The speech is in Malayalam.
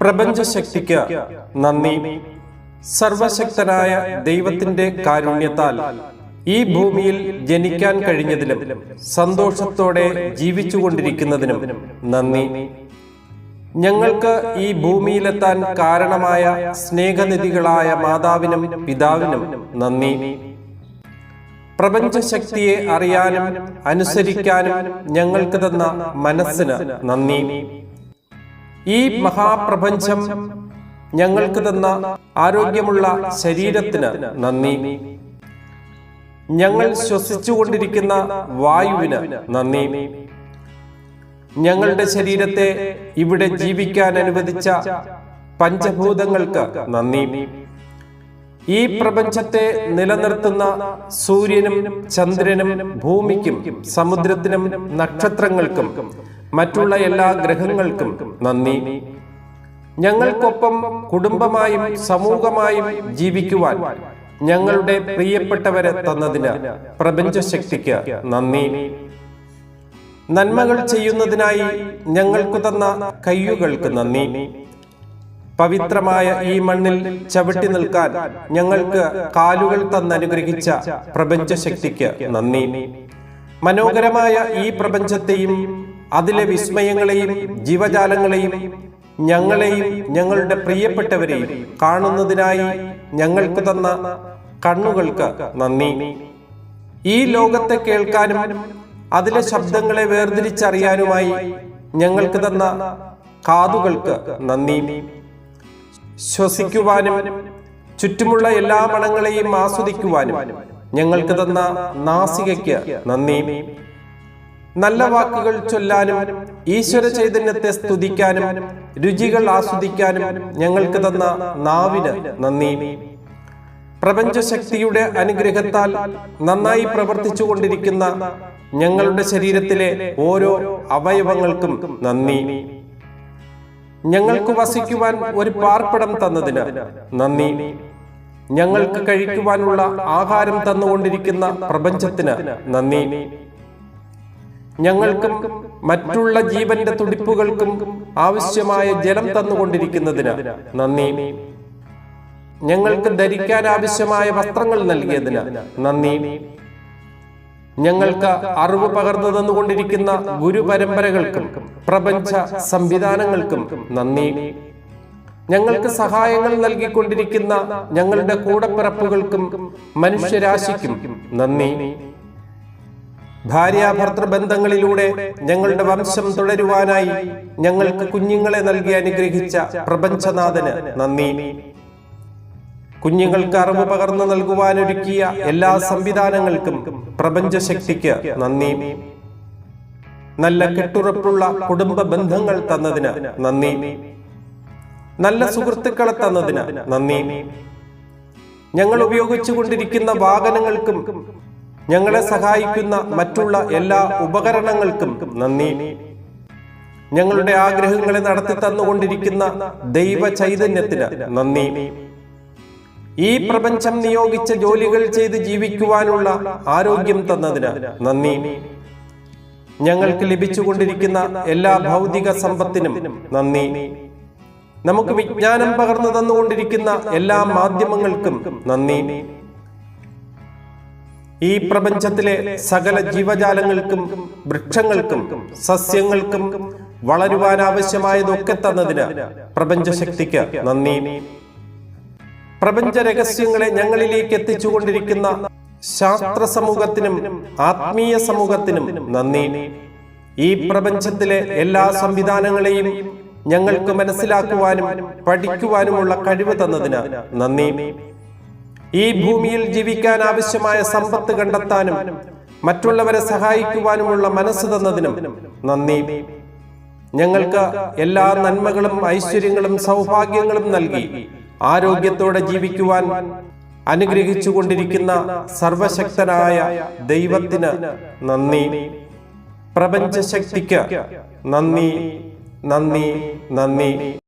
പ്രപഞ്ചശക്തിക്ക് നന്ദി. സർവശക്തനായ ദൈവത്തിന്റെ കാരുണ്യത്താൽ ഈ ഭൂമിയിൽ ജനിക്കാൻ കഴിഞ്ഞതിലും സന്തോഷത്തോടെ ജീവിച്ചുകൊണ്ടിരിക്കുന്നതിനും നന്ദി. ഞങ്ങൾക്ക് ഈ ഭൂമിയിലെത്താൻ കാരണമായ സ്നേഹനിധികളായ മാതാവിനും പിതാവിനും നന്ദി. പ്രപഞ്ചശക്തിയെ അറിയാനും അനുസരിക്കാനും ഞങ്ങൾക്ക് തന്ന മനസ്സിന് നന്ദി. ഈ മഹാപ്രപഞ്ചം ഞങ്ങൾക്ക് തന്ന ആരോഗ്യമുള്ള ശരീരത്തിന് നന്ദി. ഞങ്ങൾ ശ്വസിച്ചുകൊണ്ടിരിക്കുന്ന വായുവിന് നന്ദി. ഞങ്ങളുടെ ശരീരത്തെ ഇവിടെ ജീവിക്കാൻ അനുവദിച്ച പഞ്ചഭൂതങ്ങൾക്ക് നന്ദി. ഈ പ്രപഞ്ചത്തെ നിലനിർത്തുന്ന സൂര്യനും ചന്ദ്രനും ഭൂമിക്കും സമുദ്രത്തിനും നക്ഷത്രങ്ങൾക്കും മറ്റുള്ള എല്ലാ ഗ്രഹങ്ങൾക്കും നന്ദി. ഞങ്ങൾക്കൊപ്പം കുടുംബമായും സമൂഹമായും ജീവിക്കുവാൻ ഞങ്ങളുടെ പ്രിയപ്പെട്ടവരെ തന്നതിന് പ്രപഞ്ചശക്തിക്ക് നന്ദി. നന്മകൾ ചെയ്യുന്നതിനായി ഞങ്ങൾക്ക് തന്ന കയ്യുകൾക്ക് നന്ദി. പവിത്രമായ ഈ മണ്ണിൽ ചവിട്ടി നിൽക്കാൻ ഞങ്ങൾക്ക് കാലുകൾ തന്നനുഗ്രഹിച്ച പ്രപഞ്ചശക്തിക്ക് നന്ദി. മനോഹരമായ ഈ പ്രപഞ്ചത്തെയും അതിലെ വിസ്മയങ്ങളെയും ജീവജാലങ്ങളെയും ഞങ്ങളെയും ഞങ്ങളുടെ പ്രിയപ്പെട്ടവരെയും കാണുന്നതിനായി ഞങ്ങൾക്ക് തന്ന കണ്ണുകൾക്ക് നന്ദി. ഈ ലോകത്തെ കേൾക്കാനും അതിലെ ശബ്ദങ്ങളെ വേർതിരിച്ചറിയാനുമായി ഞങ്ങൾക്ക് തന്ന കാതുകൾക്ക് നന്ദി. ശ്വസിക്കുവാനും ചുറ്റുമുള്ള എല്ലാ മണങ്ങളെയും ആസ്വദിക്കുവാനും ഞങ്ങൾക്ക് തന്ന നാസികയ്ക്ക് നന്ദി. നല്ല വാക്കുകൾ ചൊല്ലാനും ഈശ്വര ചൈതന്യത്തെ സ്തുതിക്കാനും രുചികൾ ആസ്വദിക്കാനും ഞങ്ങൾക്ക് തന്ന നാവിന് നന്ദി. പ്രപഞ്ചശക്തിയുടെ അനുഗ്രഹത്താൽ നന്നായി പ്രവർത്തിച്ചു കൊണ്ടിരിക്കുന്ന ഞങ്ങളുടെ ശരീരത്തിലെ ഓരോ അവയവങ്ങൾക്കും നന്ദി. ഞങ്ങൾക്ക് വസിക്കുവാൻ ഒരു പാർപ്പിടം തന്നതിന് നന്ദി. ഞങ്ങൾക്ക് കഴിക്കുവാനുള്ള ആഹാരം തന്നുകൊണ്ടിരിക്കുന്ന പ്രപഞ്ചത്തിന് നന്ദി. ഞങ്ങൾക്കും മറ്റുള്ള ജീവന്റെ തുടിപ്പുകൾക്കും ആവശ്യമായ ജലം തന്നുകൊണ്ടിരിക്കുന്നതിന് നന്ദി. ഞങ്ങൾക്ക് ധരിക്കാൻ ആവശ്യമായ വസ്ത്രങ്ങൾ നൽകിയതിന് നന്ദി. ഞങ്ങൾക്ക് അറിവ് പകർന്നു തന്നുകൊണ്ടിരിക്കുന്ന ഗുരുപരമ്പരകൾക്കും പ്രപഞ്ച സംവിധാനങ്ങൾക്കും നന്ദി. ഞങ്ങൾക്ക് സഹായങ്ങൾ നൽകിക്കൊണ്ടിരിക്കുന്ന ഞങ്ങളുടെ കൂടപ്പിറപ്പുകൾക്കും മനുഷ്യരാശിക്കും നന്ദി. ഭാര്യാഭർത്തൃ ബന്ധങ്ങളിലൂടെ ഞങ്ങളുടെ വംശം തുടരുവാനായി ഞങ്ങൾക്ക് കുഞ്ഞുങ്ങളെ നൽകി അനുഗ്രഹിച്ച പ്രപഞ്ചനാഥന് നന്ദി. കുഞ്ഞുങ്ങൾക്ക് അറിവ് പകർന്നു നൽകുവാനൊരുക്കിയ എല്ലാ സംവിധാനങ്ങൾക്കും പ്രപഞ്ചശക്തിക്ക് നന്ദി. നല്ല കെട്ടുറപ്പുള്ള കുടുംബ ബന്ധങ്ങൾ തന്നതിന് നന്ദി. നല്ല സുഹൃത്തുക്കളെ തന്നതിന് നന്ദി. ഞങ്ങൾ ഉപയോഗിച്ചു കൊണ്ടിരിക്കുന്ന വാഹനങ്ങൾക്കും ഞങ്ങളെ സഹായിക്കുന്ന മറ്റുള്ള എല്ലാ ഉപകരണങ്ങൾക്കും നന്ദി. ഞങ്ങളുടെ ആഗ്രഹങ്ങളെ നടത്തി തന്നുകൊണ്ടിരിക്കുന്ന ദൈവ ചൈതന്യത്തിന് നന്ദി. ഈ പ്രപഞ്ചം നിയോഗിച്ച ജോലികൾ ചെയ്ത് ജീവിക്കുവാനുള്ള ആരോഗ്യം തന്നതിന് നന്ദി. ഞങ്ങൾക്ക് ലഭിച്ചുകൊണ്ടിരിക്കുന്ന എല്ലാ ഭൗതിക സമ്പത്തിനും നന്ദി. നമുക്ക് വിജ്ഞാനം പകർന്നു തന്നുകൊണ്ടിരിക്കുന്ന എല്ലാ മാധ്യമങ്ങൾക്കും നന്ദി. ഈ പ്രപഞ്ചത്തിലെ സകല ജീവജാലങ്ങൾക്കും വൃക്ഷങ്ങൾക്കും സസ്യങ്ങൾക്കും വളരുവാൻ ആവശ്യമായതൊക്കെ തന്നതിന് പ്രപഞ്ചശക്തിക്ക് നന്ദി. പ്രപഞ്ച രഹസ്യങ്ങളെ ഞങ്ങളിലേക്ക് എത്തിച്ചുകൊണ്ടിരിക്കുന്ന ശാസ്ത്ര സമൂഹത്തിനും ആത്മീയ സമൂഹത്തിനും നന്ദി. ഈ പ്രപഞ്ചത്തിലെ എല്ലാ സംവിധാനങ്ങളെയും ഞങ്ങൾക്ക് മനസ്സിലാക്കുവാനും പഠിക്കുവാനുമുള്ള കഴിവ് തന്നതിന് നന്ദി. ഈ ഭൂമിയിൽ ജീവിക്കാൻ ആവശ്യമായ സമ്പത്ത് കണ്ടെത്താനും മറ്റുള്ളവരെ സഹായിക്കുവാനുമുള്ള മനസ്സ് തന്നതിനും നന്ദി. ഞങ്ങൾക്ക് എല്ലാ നന്മകളും ഐശ്വര്യങ്ങളും സൗഭാഗ്യങ്ങളും നൽകി ആരോഗ്യത്തോടെ ജീവിക്കുവാൻ അനുഗ്രഹിച്ചുകൊണ്ടിരിക്കുന്ന സർവശക്തനായ ദൈവത്തിന് നന്ദി. പ്രപഞ്ചശക്തിക്ക് നന്ദി, നന്ദി, നന്ദി.